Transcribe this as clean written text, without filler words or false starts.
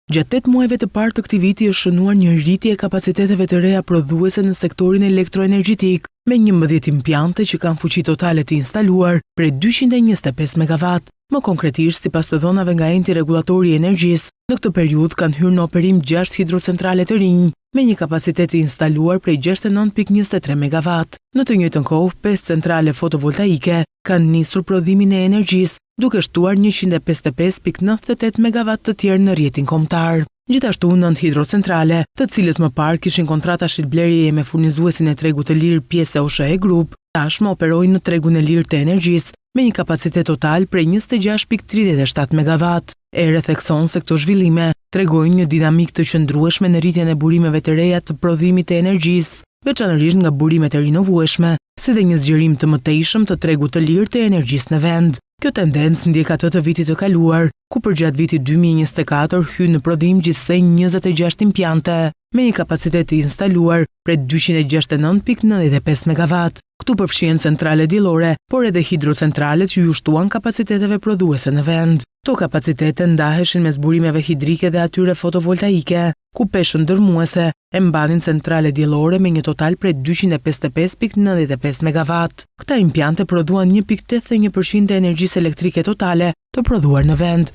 Gjatë 8 muajve të parë të këtij viti është shënuar një rritje e kapaciteteve të reja prodhuese në sektorin elektroenergjetik, me 11 impiante që kanë fuqi totale të instaluar prej 225 MW. Më konkretisht, sipas të dhënave nga enti regulatori i energjisë, në këtë periudhë kanë hyrë në operim 6 hidrocentrale të rinj, me një kapacitet të instaluar prej 69.23 MW. Në të njëjtën kohë, 5 centrale fotovoltaike kanë nisur prodhimin e energjisë, duke shtuar 155.98 MW të tjerë në rrjetin kombëtar. Gjithashtu 9 hidrocentrale, të cilët më parë kishin kontrata shitblerjeje me furnizuesin e tregut të lirë pjesë OSHE Group, tashmë operojnë në tregun e lirë të energjisë me një kapacitet total prej 26.37 MW. Ere thekson se këto zhvillime tregojnë një dinamik të qëndrueshme në rritjen e burimeve të reja të prodhimit të energjisë, veçanërisht nga burimet e rinovueshme, si dhe një zgjerim të mëtejshëm të tregut të lirë të energjisë në vend. Kjo tendencë ndjek atë të vitit të kaluar, ku përgjatë vitit 2024 hyn në prodhim gjithsej 26 impiante, me një kapacitet të instaluar prej 269.95 MW. Këtu përfshihen centrale diellore, por edhe hidrocentralet që ju shtuan kapaciteteve prodhuese në vend. Këto kapacitete ndaheshin mes burimeve hidrike dhe atyre fotovoltaike, ku peshën ndërmuese e mbanin centrale diellore me një total prej 255.95 MW. Këta impiante prodhuan 1.81% e energjisë elektrike totale të prodhuar në vend.